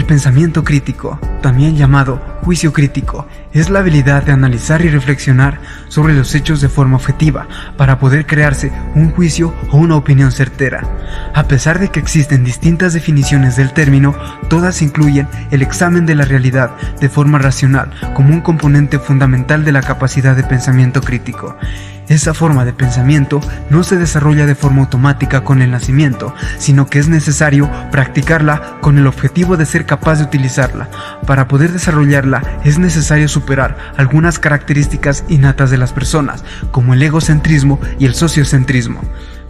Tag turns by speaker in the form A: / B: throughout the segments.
A: pensamiento crítico, también llamado juicio crítico, es la habilidad de analizar y reflexionar sobre los hechos de forma objetiva para poder crearse un juicio o una opinión certera. A pesar de que existen distintas definiciones del término, todas incluyen el examen de la realidad de forma racional como un componente fundamental de la capacidad de pensamiento crítico. Esa forma de pensamiento no se desarrolla de forma automática con el nacimiento, sino que es necesario practicarla con el objetivo de ser capaz de utilizarla. Para poder desarrollarla es necesario superar algunas características innatas de las personas, como el egocentrismo y el sociocentrismo.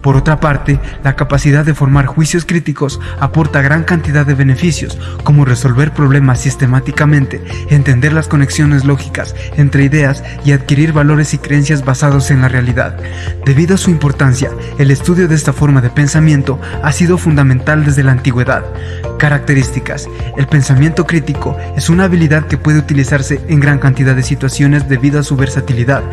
A: Por otra parte, la capacidad de formar juicios críticos aporta gran cantidad de beneficios, como resolver problemas sistemáticamente, entender las conexiones lógicas entre ideas y adquirir valores y creencias basados en la realidad. Debido a su importancia, el estudio de esta forma de pensamiento ha sido fundamental desde la antigüedad. Características: el pensamiento crítico es una habilidad que puede utilizarse en gran cantidad de situaciones debido a su versatilidad,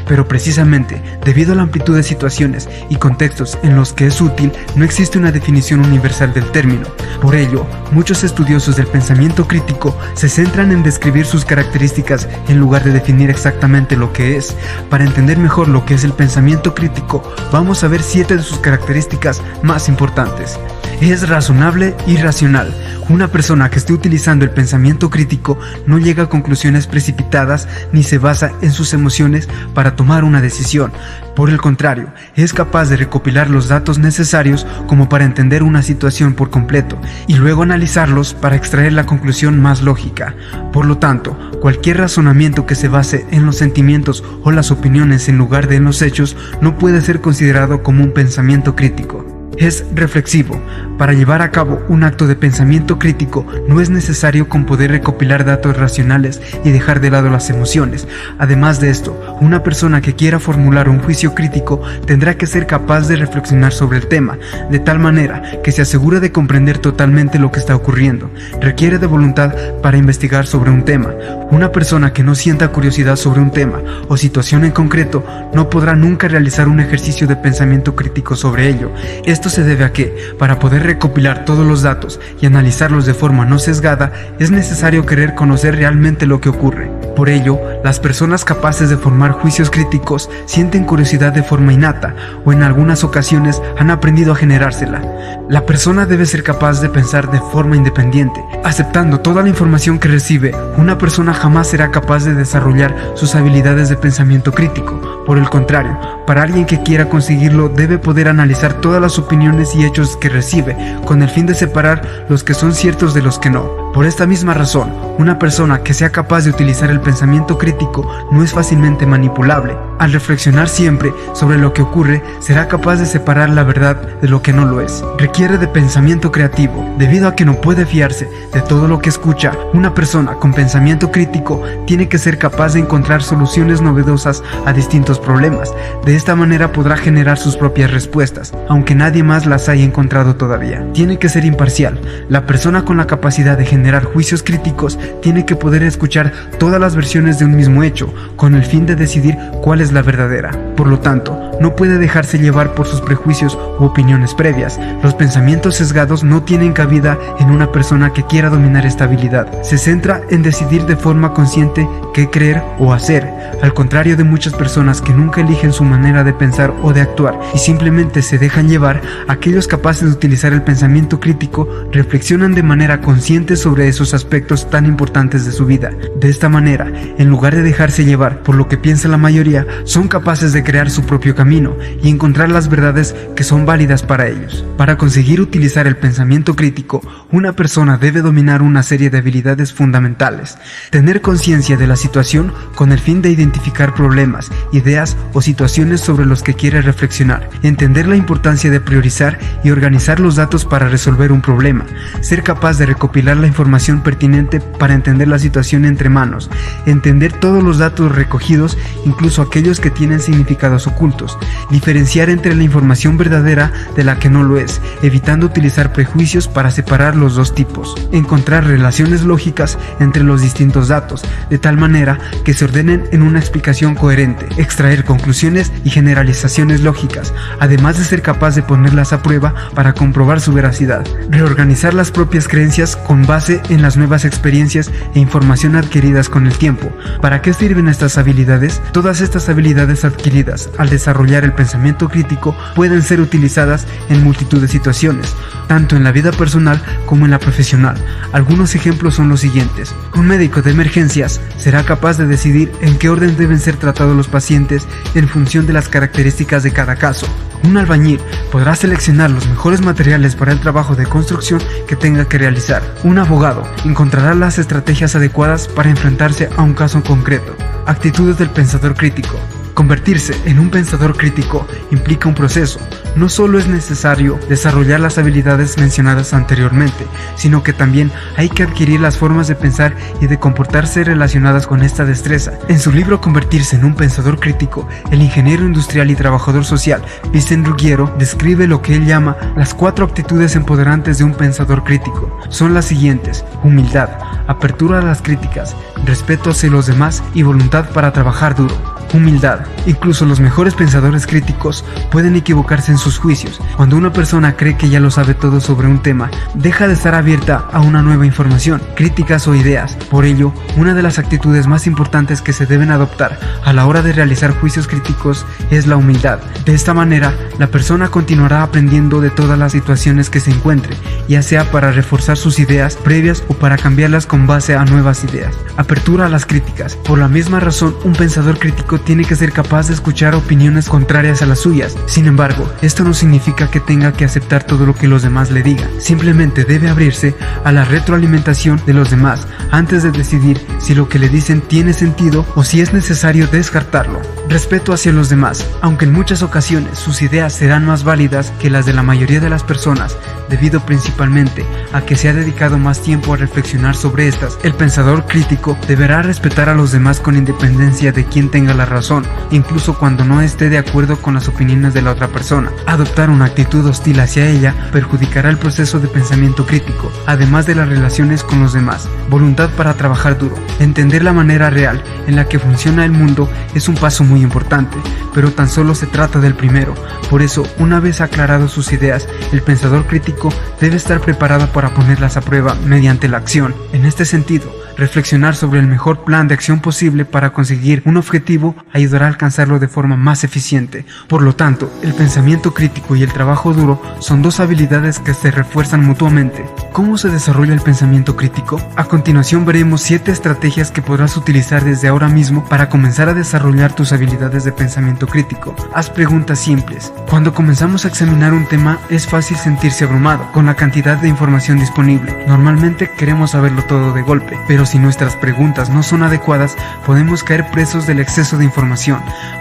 A: pero precisamente debido a la amplitud de situaciones y contextos en los que es útil, no existe una definición universal del término. Por ello, muchos estudiosos del pensamiento crítico se centran en describir sus características en lugar de definir exactamente lo que es. Para entender mejor lo que es el pensamiento crítico, vamos a ver 7 de sus características más importantes. Es razonable y racional. Una persona que esté utilizando el pensamiento crítico no llega a conclusiones precipitadas ni se basa en sus emociones para tomar una decisión. Por el contrario, es capaz de recopilar los datos necesarios como para entender una situación por completo y luego analizarlos para extraer la conclusión más lógica. Por lo tanto, cualquier razonamiento que se base en los sentimientos o las opiniones en lugar de en los hechos no puede ser considerado como un pensamiento crítico. Es reflexivo. Para llevar a cabo un acto de pensamiento crítico no es necesario con poder recopilar datos racionales y dejar de lado las emociones. Además de esto, una persona que quiera formular un juicio crítico tendrá que ser capaz de reflexionar sobre el tema, de tal manera que se asegure de comprender totalmente lo que está ocurriendo. Requiere de voluntad para investigar sobre un tema. Una persona que no sienta curiosidad sobre un tema o situación en concreto no podrá nunca realizar un ejercicio de pensamiento crítico sobre ello. Esto se debe a que, para poder recopilar todos los datos y analizarlos de forma no sesgada, es necesario querer conocer realmente lo que ocurre. Por ello, las personas capaces de formar juicios críticos sienten curiosidad de forma innata o en algunas ocasiones han aprendido a generársela. La persona debe ser capaz de pensar de forma independiente. Aceptando toda la información que recibe, una persona jamás será capaz de desarrollar sus habilidades de pensamiento crítico. Por el contrario, para alguien que quiera conseguirlo debe poder analizar todas las opiniones y hechos que recibe, con el fin de separar los que son ciertos de los que no. Por esta misma razón, una persona que sea capaz de utilizar el pensamiento crítico no es fácilmente manipulable. Al reflexionar siempre sobre lo que ocurre, será capaz de separar la verdad de lo que no lo es. Requiere de pensamiento creativo. Debido a que no puede fiarse de todo lo que escucha, una persona con pensamiento crítico tiene que ser capaz de encontrar soluciones novedosas a distintos problemas. De esta manera podrá generar sus propias respuestas, aunque nadie más las haya encontrado todavía. Tiene que ser imparcial. La persona con la capacidad de generar juicios críticos tiene que poder escuchar todas las versiones de un mismo hecho, con el fin de decidir cuál es la verdadera. Por lo tanto, no puede dejarse llevar por sus prejuicios u opiniones previas. Los pensamientos sesgados no tienen cabida en una persona que quiera dominar esta habilidad. Se centra en decidir de forma consciente qué creer o hacer, al contrario de muchas personas que nunca eligen su manera de pensar o de actuar y simplemente se dejan llevar. Aquellos capaces de utilizar el pensamiento crítico reflexionan de manera consciente sobre esos aspectos tan importantes de su vida. De esta manera, en lugar de dejarse llevar por lo que piensa la mayoría, son capaces de crear su propio camino y encontrar las verdades que son válidas para ellos. Para conseguir utilizar el pensamiento crítico, una persona debe dominar una serie de habilidades fundamentales. Tener conciencia de la situación con el fin de identificar problemas, ideas o situaciones sobre los que quiere reflexionar. Entender la importancia de priorizar y organizar los datos para resolver un problema. Ser capaz de recopilar la información pertinente para entender la situación entre manos. Entender todos los datos recogidos, incluso aquellos aquellos que tienen significados ocultos, diferenciar entre la información verdadera de la que no lo es, evitando utilizar prejuicios para separar los dos tipos, encontrar relaciones lógicas entre los distintos datos, de tal manera que se ordenen en una explicación coherente, extraer conclusiones y generalizaciones lógicas, además de ser capaz de ponerlas a prueba para comprobar su veracidad, reorganizar las propias creencias con base en las nuevas experiencias e información adquiridas con el tiempo. ¿Para qué sirven estas habilidades? Todas estas habilidades adquiridas al desarrollar el pensamiento crítico pueden ser utilizadas en multitud de situaciones, tanto en la vida personal como en la profesional. Algunos ejemplos son los siguientes. Un médico de emergencias será capaz de decidir en qué orden deben ser tratados los pacientes en función de las características de cada caso. Un albañil podrá seleccionar los mejores materiales para el trabajo de construcción que tenga que realizar. Un abogado encontrará las estrategias adecuadas para enfrentarse a un caso concreto. Actitudes del pensador crítico. Convertirse en un pensador crítico implica un proceso. No solo es necesario desarrollar las habilidades mencionadas anteriormente, sino que también hay que adquirir las formas de pensar y de comportarse relacionadas con esta destreza. En su libro Convertirse en un pensador crítico, el ingeniero industrial y trabajador social Vincent Ruggiero describe lo que él llama las 4 actitudes empoderantes de un pensador crítico. Son las siguientes: humildad, apertura a las críticas, respeto hacia los demás y voluntad para trabajar duro. Humildad. Incluso los mejores pensadores críticos pueden equivocarse en sus juicios. Cuando una persona cree que ya lo sabe todo sobre un tema, deja de estar abierta a una nueva información, críticas o ideas. Por ello, una de las actitudes más importantes que se deben adoptar a la hora de realizar juicios críticos es la humildad. De esta manera, la persona continuará aprendiendo de todas las situaciones que se encuentre, ya sea para reforzar sus ideas previas o para cambiarlas con base a nuevas ideas. Apertura a las críticas. Por la misma razón, un pensador crítico tiene que ser capaz de escuchar opiniones contrarias a las suyas. Sin embargo, esto no significa que tenga que aceptar todo lo que los demás le digan. Simplemente debe abrirse a la retroalimentación de los demás antes de decidir si lo que le dicen tiene sentido o si es necesario descartarlo. Respeto hacia los demás. Aunque en muchas ocasiones sus ideas serán más válidas que las de la mayoría de las personas, debido principalmente a que se ha dedicado más tiempo a reflexionar sobre estas, el pensador crítico deberá respetar a los demás con independencia de quien tenga la razón, incluso cuando no esté de acuerdo con las opiniones de la otra persona. Adoptar una actitud hostil hacia ella perjudicará el proceso de pensamiento crítico, además de las relaciones con los demás. Voluntad para trabajar duro. Entender la manera real en la que funciona el mundo es un paso muy importante, pero tan solo se trata del primero. Por eso, una vez aclarado sus ideas, el pensador crítico debe estar preparado para ponerlas a prueba mediante la acción. En este sentido, reflexionar sobre el mejor plan de acción posible para conseguir un objetivo ayudará a alcanzarlo de forma más eficiente. Por lo tanto, el pensamiento crítico y el trabajo duro son 2 habilidades que se refuerzan mutuamente. ¿Cómo se desarrolla el pensamiento crítico? A continuación veremos 7 estrategias que podrás utilizar desde ahora mismo para comenzar a desarrollar tus habilidades de pensamiento crítico. Haz preguntas simples. Cuando comenzamos a examinar un tema, es fácil sentirse abrumado con la cantidad de información disponible. Normalmente queremos saberlo todo de golpe, pero si nuestras preguntas no son adecuadas, podemos caer presos del exceso de información.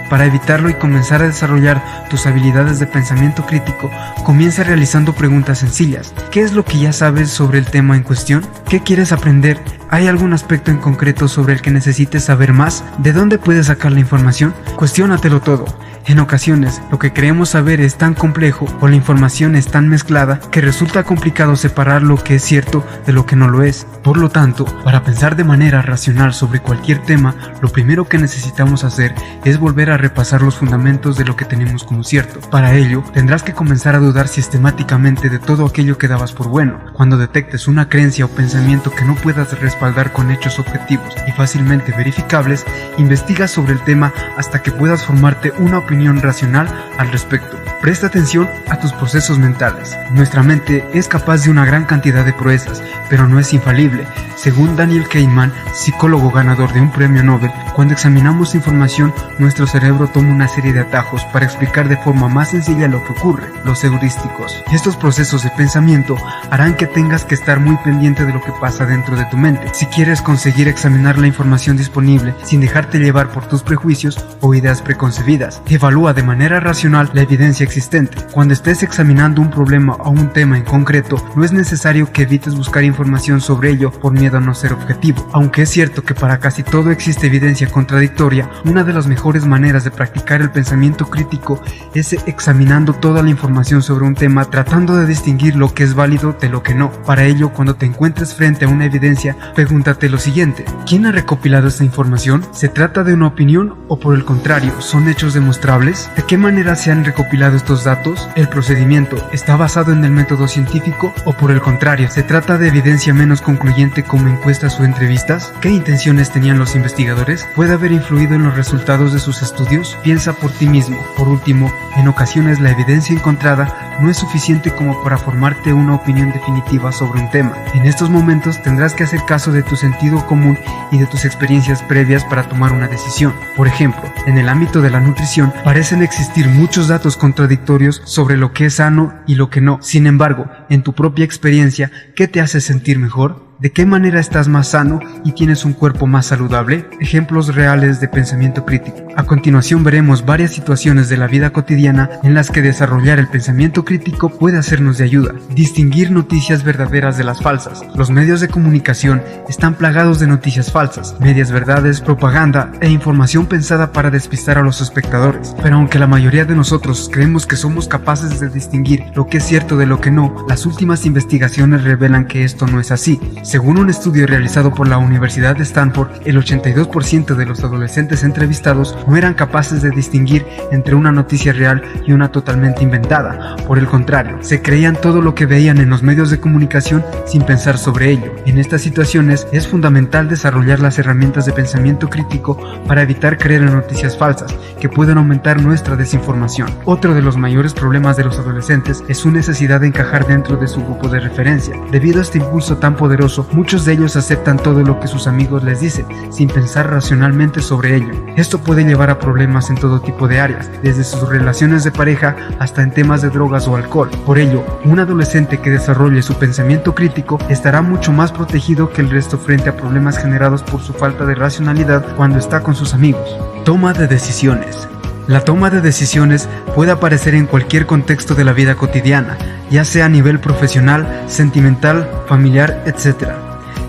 A: Para evitarlo y comenzar a desarrollar tus habilidades de pensamiento crítico, comienza realizando preguntas sencillas. ¿Qué es lo que ya sabes sobre el tema en cuestión? ¿Qué quieres aprender? ¿Hay algún aspecto en concreto sobre el que necesites saber más? ¿De dónde puedes sacar la información? Cuestiónatelo todo. En ocasiones, lo que creemos saber es tan complejo o la información es tan mezclada que resulta complicado separar lo que es cierto de lo que no lo es. Por lo tanto, para pensar de manera racional sobre cualquier tema, lo primero que necesitamos hacer es volver a repasar los fundamentos de lo que tenemos como cierto. Para ello, tendrás que comenzar a dudar sistemáticamente de todo aquello que dabas por bueno. Cuando detectes una creencia o pensamiento que no puedas respaldar con hechos objetivos y fácilmente verificables, investiga sobre el tema hasta que puedas formarte una opinión racional al respecto. Presta atención a tus procesos mentales. Nuestra mente es capaz de una gran cantidad de proezas, pero no es infalible. Según Daniel Kahneman, psicólogo ganador de un premio Nobel, cuando examinamos información, nuestro cerebro toma una serie de atajos para explicar de forma más sencilla lo que ocurre, los heurísticos. Estos procesos de pensamiento harán que tengas que estar muy pendiente de lo que pasa dentro de tu mente, si quieres conseguir examinar la información disponible sin dejarte llevar por tus prejuicios o ideas preconcebidas. Evalúa evalúa de manera racional la evidencia existente. Cuando estés examinando un problema o un tema en concreto, no es necesario que evites buscar información sobre ello por miedo a no ser objetivo. Aunque es cierto que para casi todo existe evidencia contradictoria, una de las mejores maneras de practicar el pensamiento crítico es examinando toda la información sobre un tema, tratando de distinguir lo que es válido de lo que no. Para ello, cuando te encuentres frente a una evidencia, pregúntate lo siguiente: ¿quién ha recopilado esta información? ¿Se trata de una opinión o, por el contrario, son hechos demostrables? ¿De qué manera se han recopilado estos datos? ¿El procedimiento está basado en el método científico o, por el contrario, se trata de evidencia menos concluyente como encuestas o entrevistas? ¿Qué intenciones tenían los investigadores? ¿Puede haber influido en los resultados de sus estudios? Piensa por ti mismo. Por último, en ocasiones la evidencia encontrada no es suficiente como para formarte una opinión definitiva sobre un tema. En estos momentos tendrás que hacer caso de tu sentido común y de tus experiencias previas para tomar una decisión. Por ejemplo, en el ámbito de la nutrición parecen existir muchos datos contradictorios sobre lo que es sano y lo que no. Sin embargo, en tu propia experiencia, ¿qué te hace sentir mejor? ¿De qué manera estás más sano y tienes un cuerpo más saludable? Ejemplos reales de pensamiento crítico. A continuación veremos varias situaciones de la vida cotidiana en las que desarrollar el pensamiento crítico puede hacernos de ayuda. Distinguir noticias verdaderas de las falsas. Los medios de comunicación están plagados de noticias falsas, medias verdades, propaganda e información pensada para despistar a los espectadores. Pero aunque la mayoría de nosotros creemos que somos capaces de distinguir lo que es cierto de lo que no, las últimas investigaciones revelan que esto no es así. Según un estudio realizado por la Universidad de Stanford, el 82% de los adolescentes entrevistados no eran capaces de distinguir entre una noticia real y una totalmente inventada. Por el contrario, se creían todo lo que veían en los medios de comunicación sin pensar sobre ello. En estas situaciones es fundamental desarrollar las herramientas de pensamiento crítico para evitar creer en noticias falsas que pueden aumentar nuestra desinformación. Otro de los mayores problemas de los adolescentes es su necesidad de encajar dentro de su grupo de referencia. Debido a este impulso tan poderoso, muchos de ellos aceptan todo lo que sus amigos les dicen, sin pensar racionalmente sobre ello. Esto puede llevar a problemas en todo tipo de áreas, desde sus relaciones de pareja hasta en temas de drogas o alcohol. Por ello, un adolescente que desarrolle su pensamiento crítico estará mucho más protegido que el resto frente a problemas generados por su falta de racionalidad cuando está con sus amigos. Toma de decisiones. La toma de decisiones puede aparecer en cualquier contexto de la vida cotidiana, ya sea a nivel profesional, sentimental, familiar, etc.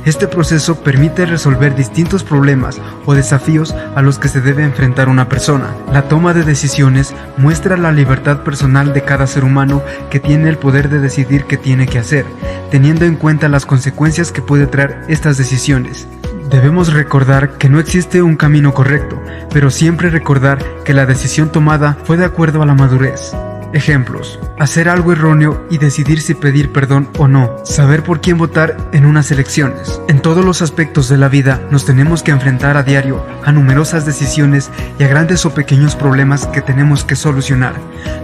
A: Este proceso permite resolver distintos problemas o desafíos a los que se debe enfrentar una persona. La toma de decisiones muestra la libertad personal de cada ser humano que tiene el poder de decidir qué tiene que hacer, teniendo en cuenta las consecuencias que puede traer estas decisiones. Debemos recordar que no existe un camino correcto, pero siempre recordar que la decisión tomada fue de acuerdo a la madurez. Ejemplos: hacer algo erróneo y decidir si pedir perdón o no, saber por quién votar en unas elecciones. En todos los aspectos de la vida nos tenemos que enfrentar a diario a numerosas decisiones y a grandes o pequeños problemas que tenemos que solucionar.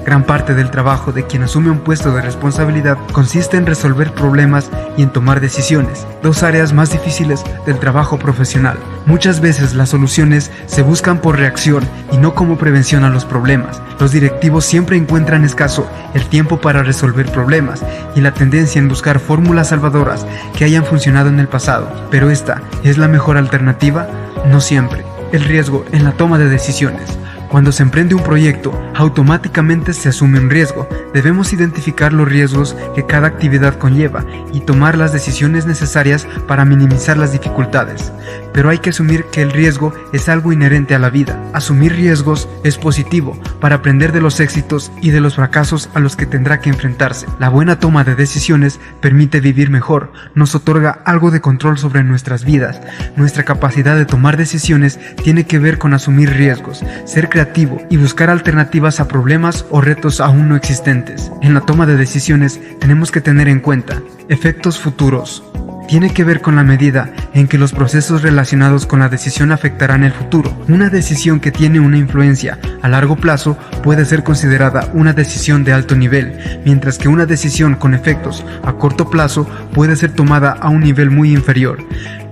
A: Gran parte del trabajo de quien asume un puesto de responsabilidad consiste en resolver problemas y en tomar decisiones, dos áreas más difíciles del trabajo profesional. Muchas veces las soluciones se buscan por reacción y no como prevención a los problemas. Los directivos siempre encuentran escaso el tiempo para resolver problemas y la tendencia en buscar fórmulas salvadoras que hayan funcionado en el pasado. Pero esta es la mejor alternativa, no siempre. El riesgo en la toma de decisiones. Cuando se emprende un proyecto, automáticamente se asume un riesgo. Debemos identificar los riesgos que cada actividad conlleva y tomar las decisiones necesarias para minimizar las dificultades. Pero hay que asumir que el riesgo es algo inherente a la vida. Asumir riesgos es positivo para aprender de los éxitos y de los fracasos a los que tendrá que enfrentarse. La buena toma de decisiones permite vivir mejor, nos otorga algo de control sobre nuestras vidas. Nuestra capacidad de tomar decisiones tiene que ver con asumir riesgos, ser creativo y buscar alternativas a problemas o retos aún no existentes. En la toma de decisiones tenemos que tener en cuenta efectos futuros. Tiene que ver con la medida en que los procesos relacionados con la decisión afectarán el futuro. Una decisión que tiene una influencia a largo plazo puede ser considerada una decisión de alto nivel, mientras que una decisión con efectos a corto plazo puede ser tomada a un nivel muy inferior.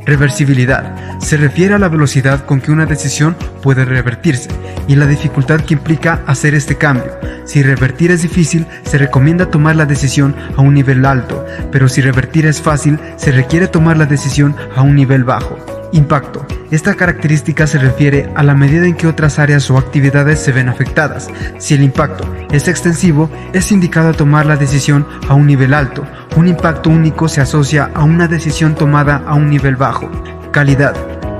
A: Reversibilidad. Se refiere a la velocidad con que una decisión puede revertirse y la dificultad que implica hacer este cambio. Si revertir es difícil, se recomienda tomar la decisión a un nivel alto, pero si revertir es fácil, se requiere tomar la decisión a un nivel bajo. Impacto. Esta característica se refiere a la medida en que otras áreas o actividades se ven afectadas. Si el impacto es extensivo, es indicado tomar la decisión a un nivel alto. Un impacto único se asocia a una decisión tomada a un nivel bajo. Calidad.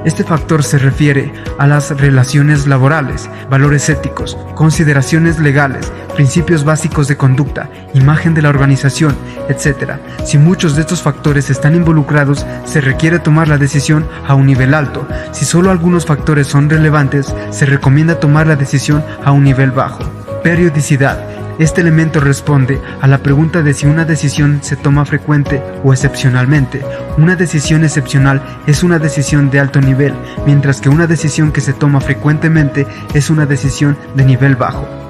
A: Este factor se refiere a las relaciones laborales, valores éticos, consideraciones legales, principios básicos de conducta, imagen de la organización, etc. Si muchos de estos factores están involucrados, se requiere tomar la decisión a un nivel alto. Si solo algunos factores son relevantes, se recomienda tomar la decisión a un nivel bajo. Periodicidad. Este elemento responde a la pregunta de si una decisión se toma frecuente o excepcionalmente. Una decisión excepcional es una decisión de alto nivel, mientras que una decisión que se toma frecuentemente es una decisión de nivel bajo.